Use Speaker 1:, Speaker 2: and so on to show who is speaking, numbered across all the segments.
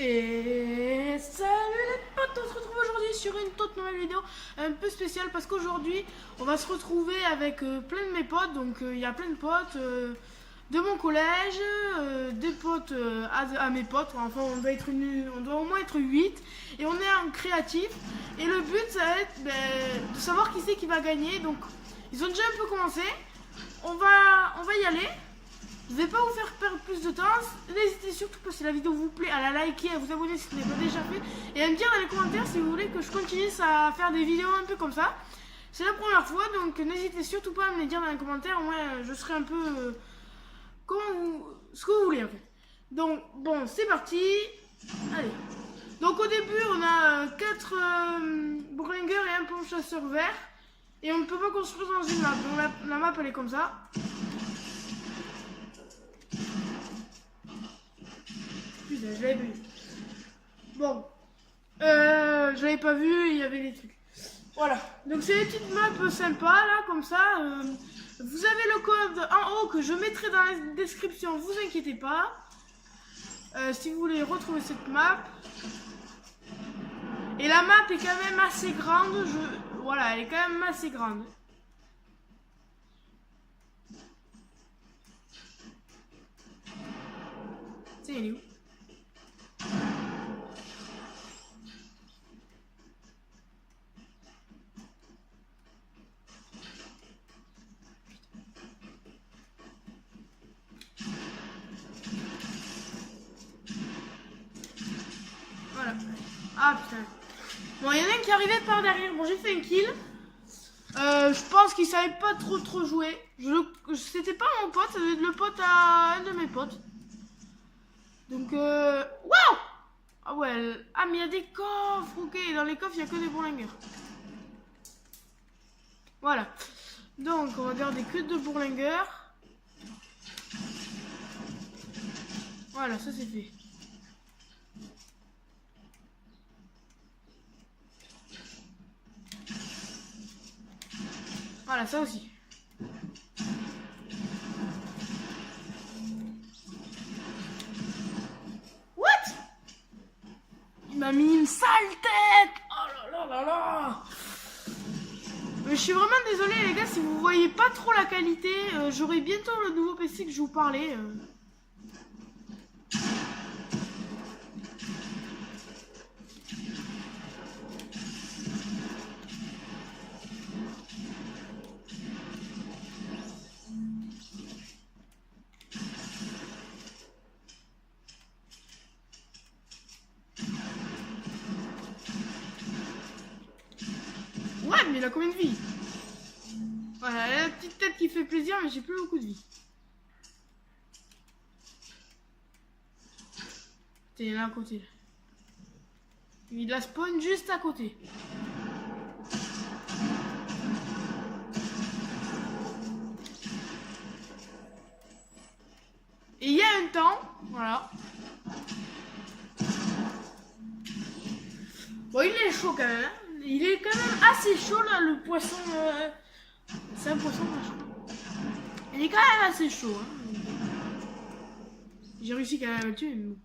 Speaker 1: Et salut les potes, on se retrouve aujourd'hui sur une toute nouvelle vidéo un peu spéciale parce qu'aujourd'hui on va se retrouver avec plein de mes potes. Donc il y a plein de potes de mon collège, des potes à mes potes. Enfin on doit au moins être 8 et on est en créatif. Et le but ça va être de savoir qui c'est qui va gagner. Donc ils ont déjà un peu commencé, on va y aller. Je vais pas vous faire perdre plus de temps. N'hésitez surtout pas, si la vidéo vous plaît, à la liker, à vous abonner si ce n'est pas déjà fait, et à me dire dans les commentaires si vous voulez que je continue à faire des vidéos un peu comme ça. C'est la première fois, donc n'hésitez surtout pas à me les dire dans les commentaires. Moi je serai un peu ce que vous voulez en fait. Donc bon, c'est parti. Allez. Donc au début on a 4 bourlingueurs et un pompe chasseur vert, et on ne peut pas construire dans une map. Donc la map elle est comme ça. Putain, je l'avais vu. Bon. Je l'avais pas vu, il y avait des trucs. Voilà. Donc c'est des petites maps sympas là, comme ça. Vous avez le code en haut que je mettrai dans la description, vous inquiétez pas. Si vous voulez retrouver cette map. Et la map est quand même assez grande. Voilà, elle est quand même assez grande. C'est elle est où? Voilà. Ah putain. Bon, il y en a un qui arrivait par derrière. Bon, j'ai fait un kill. Je pense qu'il savait pas trop jouer. C'était pas mon pote, ça devait être le pote à un de mes potes. Donc, waouh! Ah ouais, ah mais il y a des coffres, ok. Dans les coffres, il n'y a que des bourlingueurs. Voilà. Donc, on va garder que de bourlingueurs. Voilà, ça c'est fait. Voilà, ça aussi. What? Il m'a mis une sale tête. Oh là là là là. Je suis vraiment désolé les gars si vous voyez pas trop la qualité. J'aurai bientôt le nouveau PC que je vous parlais. Ouais, mais il a combien de vie? Voilà, la petite tête qui fait plaisir, mais j'ai plus beaucoup de vie. Il est là à côté. Là. Il la spawn juste à côté. Et il y a un temps, voilà. Bon, il est chaud quand même. Hein. Il est quand même assez chaud là, le poisson. C'est un poisson chaud. Il est quand même assez chaud. Hein. J'ai réussi quand même à le tuer. Mais...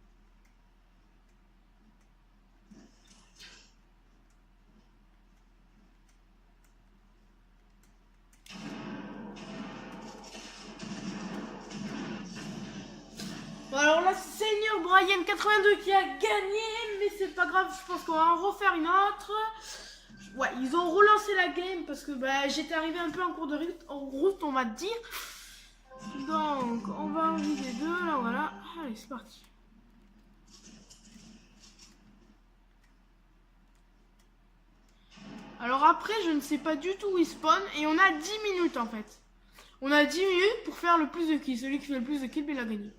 Speaker 1: Bon, alors là, c'est Seigneur Brian 82 qui a gagné, mais c'est pas grave, je pense qu'on va en refaire une autre. Ouais, ils ont relancé la game parce que j'étais arrivé un peu en cours de route, on va dire. Donc, on va en viser 2, là, voilà. Allez, c'est parti. Alors après, je ne sais pas du tout où ils spawn, et on a 10 minutes en fait. On a 10 minutes pour faire le plus de kills. Celui qui fait le plus de kills, il a gagné.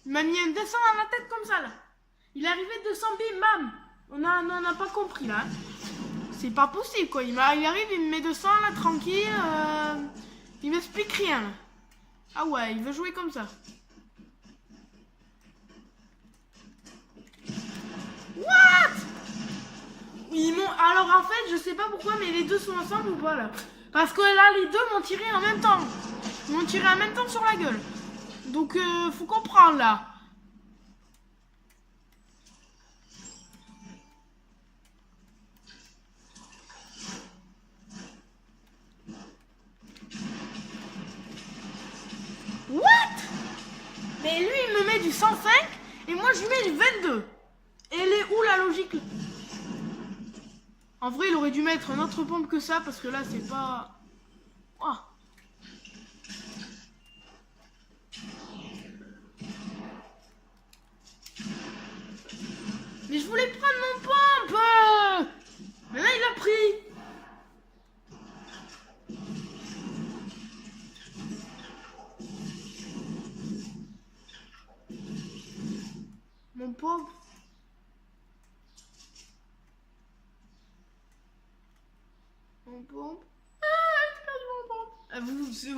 Speaker 1: Il m'a mis un dessin dans la tête comme ça là. Il est arrivé 200 bim bam. On n'a pas compris là. C'est pas possible quoi. Il arrive, il me met 200 là tranquille. Il m'explique rien. Là. Ah ouais, il veut jouer comme ça. What? Ils m'ont... alors en fait, je sais pas pourquoi, mais les deux sont ensemble ou pas là. Parce que là, les deux m'ont tiré en même temps. Ils m'ont tiré en même temps sur la gueule. Donc, faut comprendre là. What? Mais lui, il me met du 105 et moi, je lui mets du 22. Et elle est où la logique? En vrai, il aurait dû mettre une autre pompe que ça parce que là, c'est pas... Oh. Mais je voulais prendre mon pompe. Mais là, il a pris. Mon pompe. Mon pompe.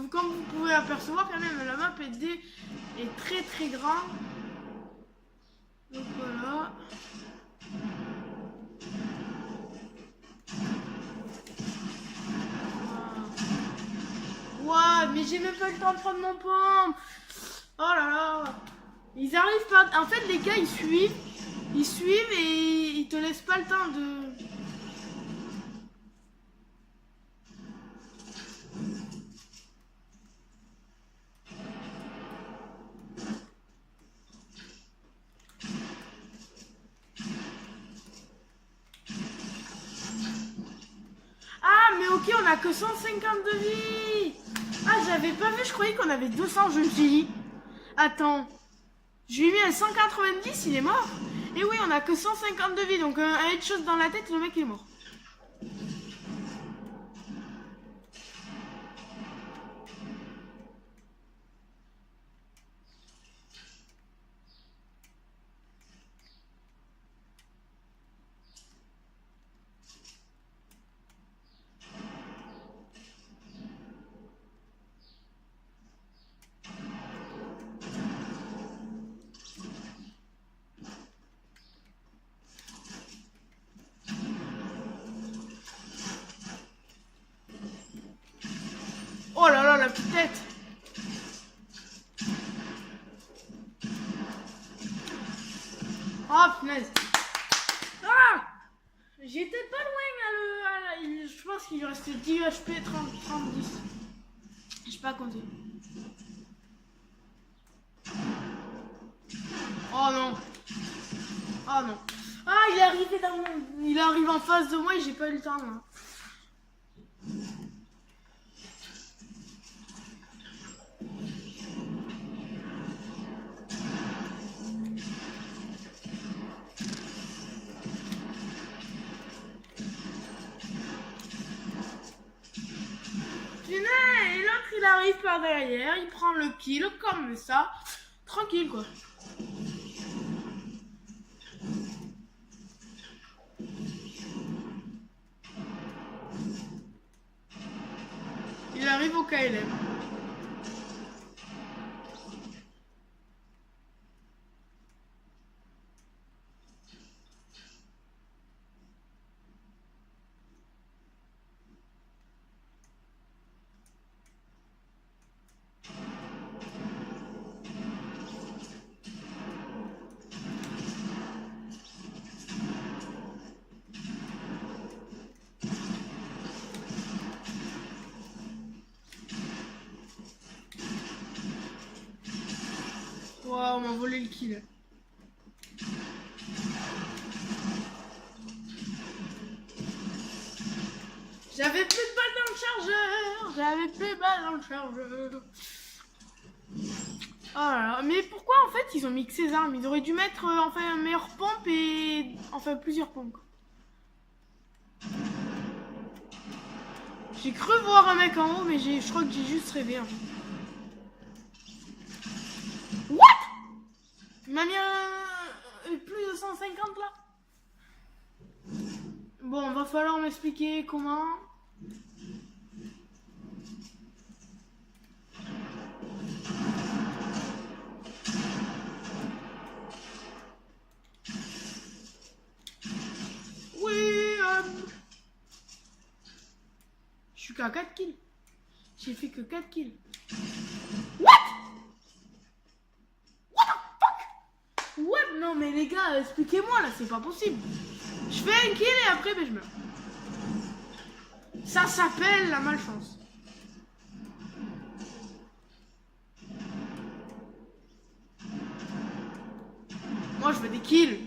Speaker 1: Comme vous pouvez apercevoir, quand même, la map est très très grande. Donc voilà. Ouais, mais j'ai même pas le temps de prendre mon pompe. Oh là là. Ils arrivent pas. En fait, les gars, ils suivent et ils te laissent pas le temps de... Ah, mais ok, on a que 150 de vie. Ah, j'avais pas vu, je croyais qu'on avait 200, je me suis dit. Attends, je lui ai mis un 190, il est mort. Et oui, on a que 150 de vie, donc un headshot dans la tête, le mec il est mort. Oh là là, la petite tête. Oh punaise. Ah, j'étais pas loin je pense qu'il lui restait 10 HP, 30, 10. Je sais pas compter. Oh non. Oh non. Ah, il est arrivé il arrive en face de moi et j'ai pas eu le temps là. Et l'autre il arrive par derrière, il prend le kill comme ça, tranquille quoi. Il arrive au KLM. Wow, on m'a volé le kill. J'avais plus de balles dans le chargeur. J'avais plus de balles dans le chargeur. Oh là là. Mais pourquoi en fait ils ont mis que ces armes? Ils auraient dû mettre enfin une meilleure pompe et enfin plusieurs pompes. J'ai cru voir un mec en haut, mais je crois que j'ai juste rêvé. Hein. What? Il m'a mis plus de 150 là. Bon, va falloir m'expliquer comment. Oui, qu'à 4 kills. J'ai fait que 4 kills. What? What the fuck? What? Non mais les gars, expliquez-moi là, c'est pas possible. Je fais un kill et après ben, je meurs. Ça s'appelle la malchance. Moi je fais des kills.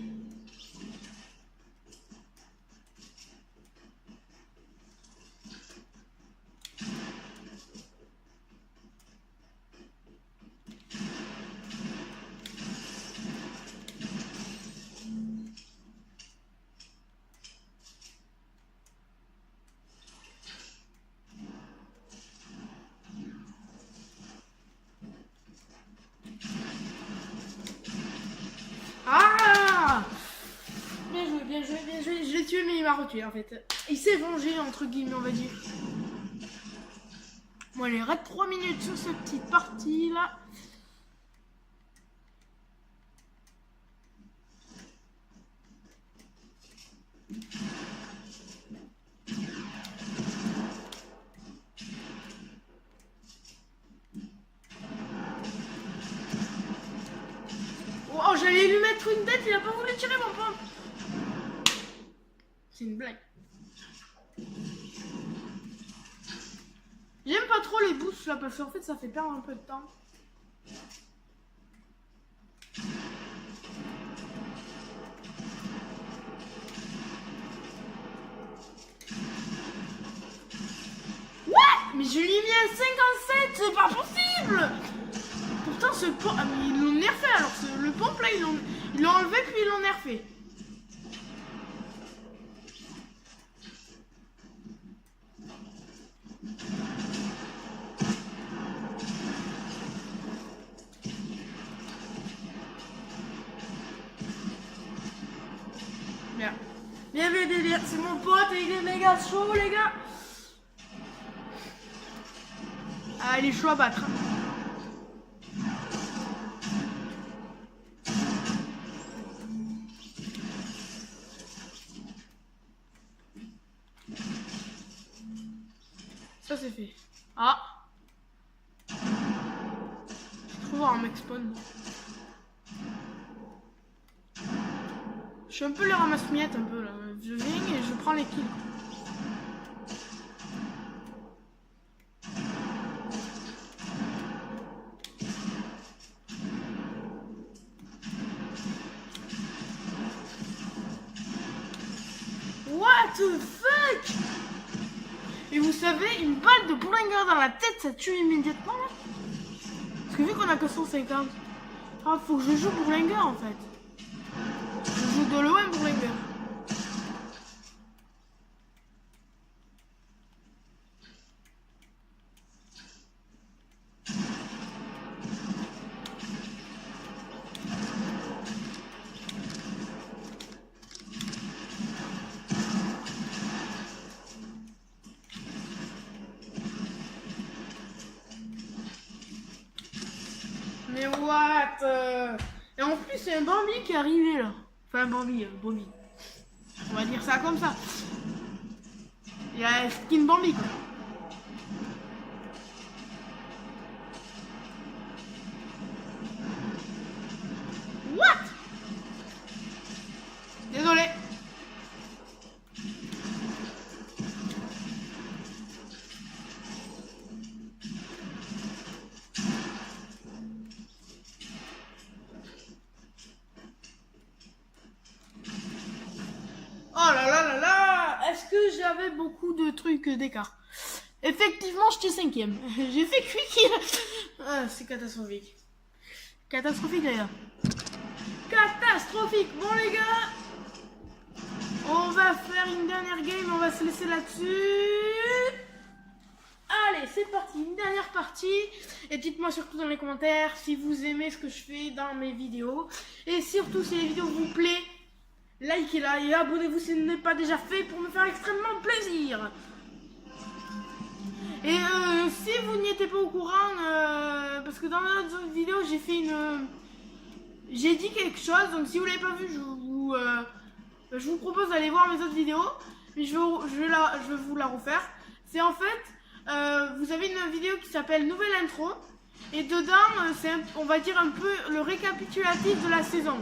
Speaker 1: Ah! Bien joué, bien joué, bien joué. Je l'ai tué, mais il m'a retué en fait. Il s'est vengé, entre guillemets, on va dire. Bon, allez, reste 3 minutes sur cette petite partie là. Oh, j'allais lui mettre une tête, il a pas voulu tirer mon pompe. C'est une blague. J'aime pas trop les boosts là parce qu'en fait ça fait perdre un peu de temps. What? Mais je lui ai mis un 57, c'est pas possible. Pourtant ce pompe, ah, mais ils l'ont nerfé alors le pompe là ils l'ont enlevé puis ils l'ont nerfé. Bien. Bien, c'est mon pote et il est méga chaud les gars. Ah il est chaud à battre. Ça c'est fait. Ah. Faut voir un mec spawn. Je suis un peu le ramasse-miettes un peu là. Je viens et je prends les kills. What the fuck? Et vous savez, une balle de bourlingueur dans la tête, ça tue immédiatement là. Parce que vu qu'on a que 150, ah, faut que je joue bourlingueur en fait. Je joue de loin bourlingueur. Mais what? Et en plus, c'est un Bambi qui est arrivé là. Enfin, un Bambi, Bobby. On va dire ça comme ça. Il y a skin Bambi quoi. What? Désolé. Oh là là là là! Est-ce que j'avais beaucoup de trucs d'écart? Effectivement, j'étais 5ème. J'ai fait 8 kills. Ah, c'est catastrophique. Catastrophique, les gars. Catastrophique. Bon, les gars, on va faire une dernière game. On va se laisser là-dessus. Allez, c'est parti. Une dernière partie. Et dites-moi surtout dans les commentaires si vous aimez ce que je fais dans mes vidéos. Et surtout, si les vidéos vous plaisent, likez-la et abonnez-vous si ce n'est pas déjà fait pour me faire extrêmement plaisir. Et si vous n'y étiez pas au courant, parce que dans notre vidéo j'ai fait j'ai dit quelque chose, donc si vous l'avez pas vu, je vous propose d'aller voir mes autres vidéos, mais je vais vous la refaire. C'est en fait, vous avez une vidéo qui s'appelle Nouvelle Intro. Et dedans, c'est on va dire un peu le récapitulatif de la saison.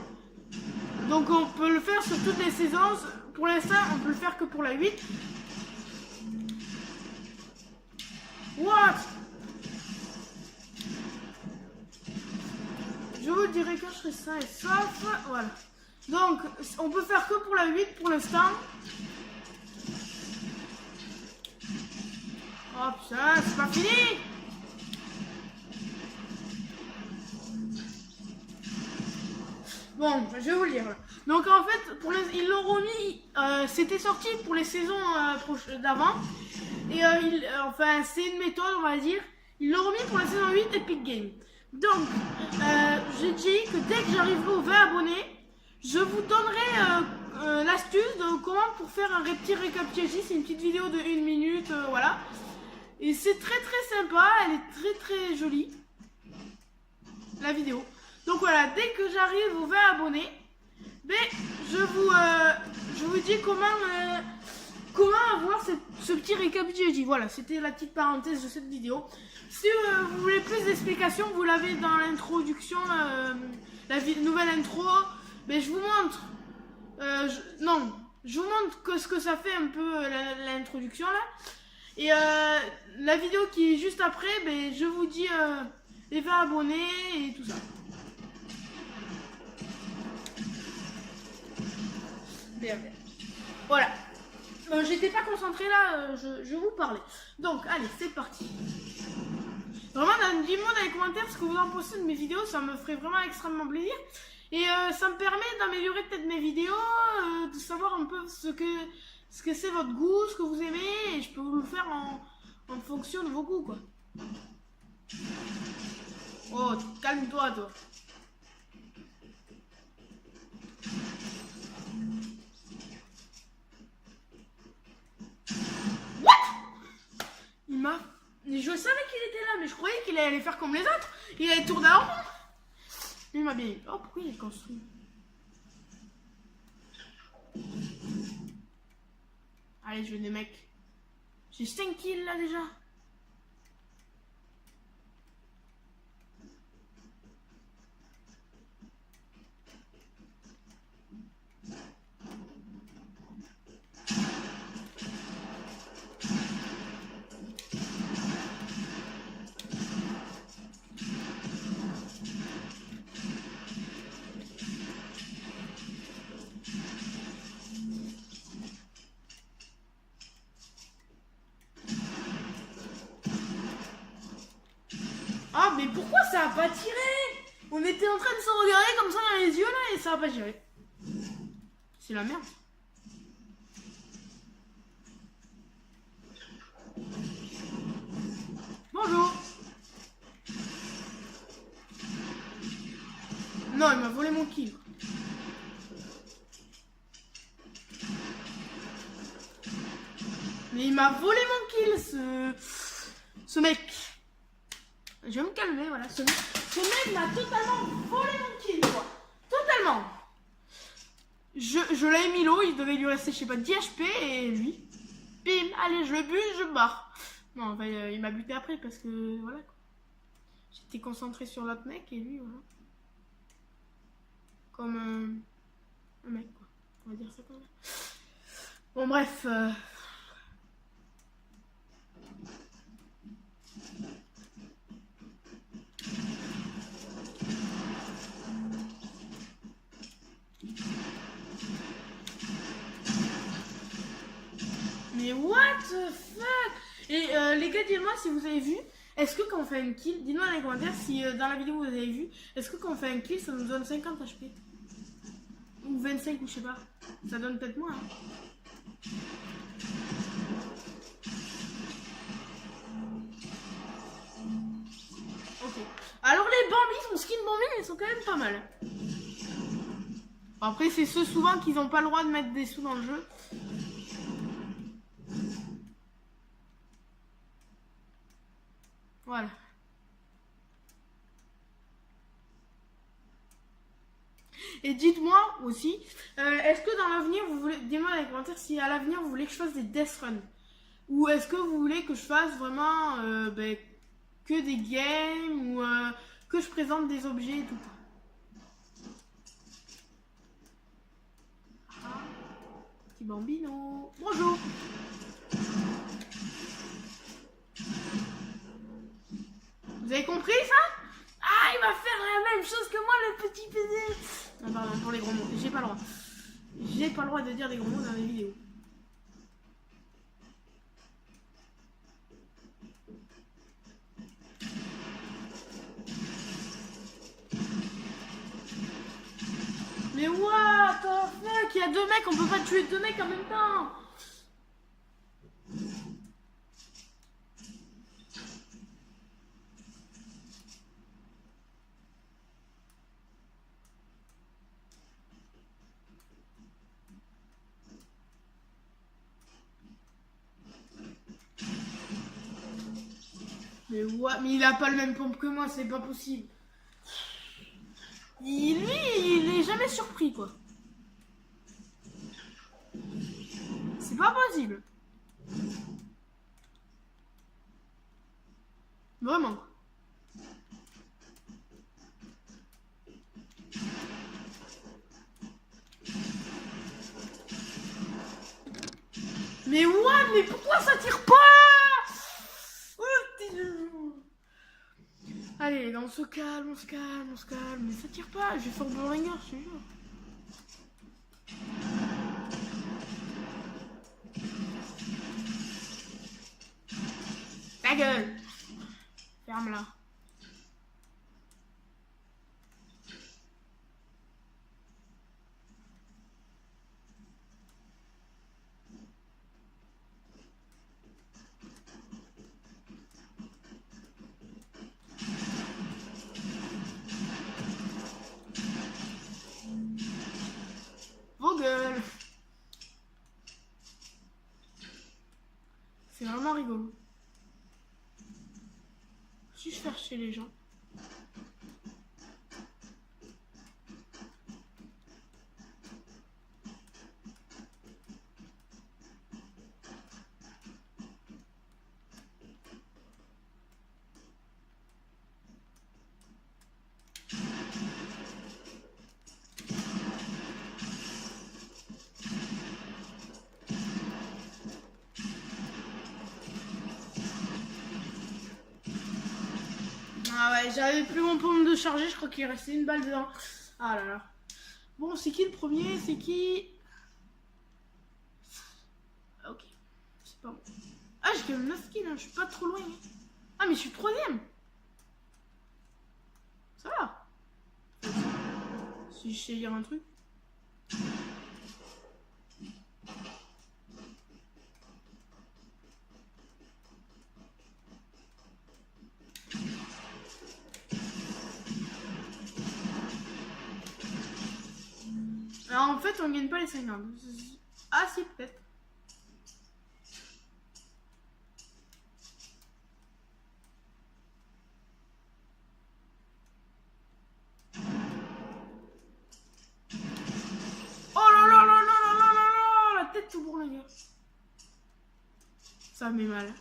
Speaker 1: Donc on peut le faire sur toutes les saisons. Pour l'instant, on peut le faire que pour la 8. What? Je vous dirai quand je serai sain et sauf. Voilà. Donc, on peut faire que pour la 8 pour l'instant. Oh putain, c'est pas fini! Bon, je vais vous le dire. Donc en fait, ils l'ont remis, c'était sorti pour les saisons d'avant. Et enfin, c'est une méthode, on va dire. Ils l'ont remis pour la saison 8 Epic Games. Donc, j'ai dit que dès que j'arriverai aux 20 abonnés, je vous donnerai l'astuce de comment pour faire un petit récapitulatif. C'est une petite vidéo de 1 minute, voilà. Et c'est très très sympa, elle est très très jolie, la vidéo. Donc voilà, dès que j'arrive aux 20 abonnés, ben, je vous dis comment avoir ce petit récapitulatif. Voilà, c'était la petite parenthèse de cette vidéo. Si vous voulez plus d'explications, vous l'avez dans l'introduction, la nouvelle intro. Mais je vous montre, je vous montre ce que ça fait un peu l'introduction là. Et la vidéo qui est juste après, ben, je vous dis les 20 abonnés et tout ça. Bien. Voilà. J'étais pas concentré là, je vous parlais. Donc, allez, c'est parti. Vraiment, dites-moi dans les commentaires ce que vous en pensez de mes vidéos, ça me ferait vraiment extrêmement plaisir. Et ça me permet d'améliorer peut-être mes vidéos, de savoir un peu ce que c'est votre goût, ce que vous aimez, et je peux vous le faire en fonction de vos goûts, quoi. Oh, calme-toi, toi. Je savais qu'il était là, mais je croyais qu'il allait faire comme les autres. Il allait tourner en rond. Il m'a bien dit. Oh, pourquoi il est construit? Allez, je veux des mecs. J'ai 5 kills là déjà. Ah, mais pourquoi ça a pas tiré? On était en train de se regarder comme ça dans les yeux là et ça a pas tiré. C'est la merde. Bonjour. Non, il m'a volé mon kill. Mais il m'a volé mon kill, ce mec. Je vais me calmer, voilà. Ce mec m'a totalement volé mon kill, quoi. Totalement. Je l'avais mis l'eau, il devait lui rester, je sais pas, 10 HP, et lui, bim, allez, je le bute, je me barre. Non, enfin, il m'a buté après, parce que, voilà, quoi. J'étais concentré sur l'autre mec, et lui, voilà. Comme un mec, quoi. On va dire ça comme ça. Bon, bref. Mais what the fuck? Et les gars, dites-moi si vous avez vu. Est-ce que quand on fait un kill, dites-moi dans les commentaires si dans la vidéo vous avez vu. Est-ce que quand on fait un kill, ça nous donne 50 HP? Ou 25 ou je sais pas. Ça donne peut-être moins. Hein. Ok. Alors les Bambis, son skin Bambi, ils sont quand même pas mal. Après, c'est ceux souvent qui n'ont pas le droit de mettre des sous dans le jeu. Voilà. Et dites-moi aussi, est-ce que dans l'avenir, vous voulez, dis-moi dans les commentaires si à l'avenir vous voulez que je fasse des death runs. Ou est-ce que vous voulez que je fasse vraiment que des games ou que je présente des objets et tout? Ah, petit bambino. Bonjour. Vous avez compris ça? Ah, il va faire la même chose que moi, le petit PD. Non, pardon, pour les gros mots. J'ai pas le droit. J'ai pas le droit de dire des gros mots dans les vidéos. Mais what the fuck? Il y a deux mecs, on peut pas tuer deux mecs en même temps. Mais what? Mais il a pas le même pompe que moi, c'est pas possible. Lui, il est jamais surpris, quoi. C'est pas possible. Vraiment. Mais what? Mais pourquoi ça tire pas? Allez les gars, on se calme, on se calme, on se calme. Mais ça tire pas, je vais faire Burlinger, je te jure. Ta gueule. Ferme-la. Vos gueules. C'est vraiment rigolo. Si je fais chez les gens. Ah ouais, j'avais plus mon pompe de charger, je crois qu'il restait une balle dedans. Ah là là. Bon, c'est qui le premier? C'est qui? Ok, c'est pas bon. Ah, j'ai quand même 9 kills, hein. Je suis pas trop loin. Ah, mais je suis troisième. Ça va. Si je sais lire un truc. Alors en fait, on gagne pas les 50. Ah si, peut-être. Oh là là là là là là là là, la tête tout bourre, les gars. Ça me met mal.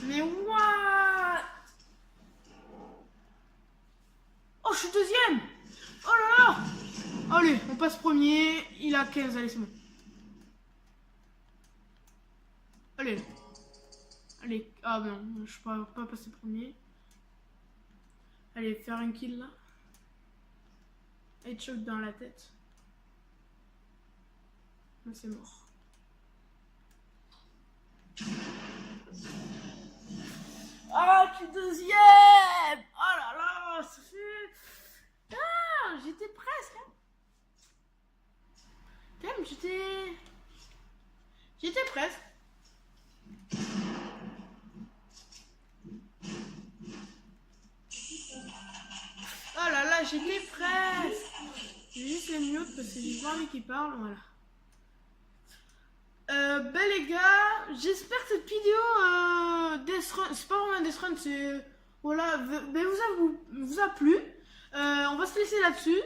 Speaker 1: Mais what? Oh, je suis deuxième. Oh là là. Allez, on passe premier. Il a 15, allez, c'est bon. Allez. Allez. Ah non, je suis pas passé premier. Allez, faire un kill là. Headshot dans la tête. Là, c'est mort. Ah, je suis deuxième. Oh là là, ça fait... Ah, j'étais presque. Hein. Quand même, j'étais presque. les mute parce que j'ai pas envie qu'ils parlent, voilà. Ben les gars, j'espère que cette vidéo Death Run, c'est pas vraiment un Death Run, c'est voilà, ben vous a plu. On va se laisser là-dessus.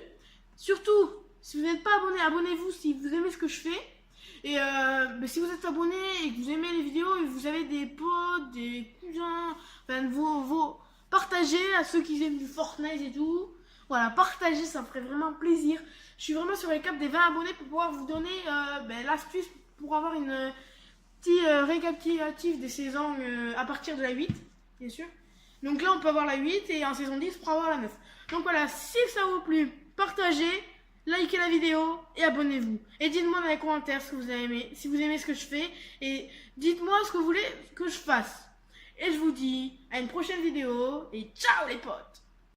Speaker 1: Surtout, si vous n'êtes pas abonné, abonnez-vous si vous aimez ce que je fais. Et ben, si vous êtes abonné et que vous aimez les vidéos et que vous avez des potes, des cousins, enfin partagez à ceux qui aiment du Fortnite et tout. Voilà, partagez, ça me ferait vraiment plaisir. Je suis vraiment sur les cap des 20 abonnés pour pouvoir vous donner ben, l'astuce pour avoir une petite récapitulatif des saisons à partir de la 8, bien sûr. Donc là, on peut avoir la 8 et en saison 10 pour avoir la 9. Donc voilà, si ça vous plaît, partagez, likez la vidéo et abonnez-vous. Et dites-moi dans les commentaires ce que vous avez aimé, si vous aimez ce que je fais. Et dites-moi ce que vous voulez que je fasse. Et je vous dis à une prochaine vidéo et ciao les potes!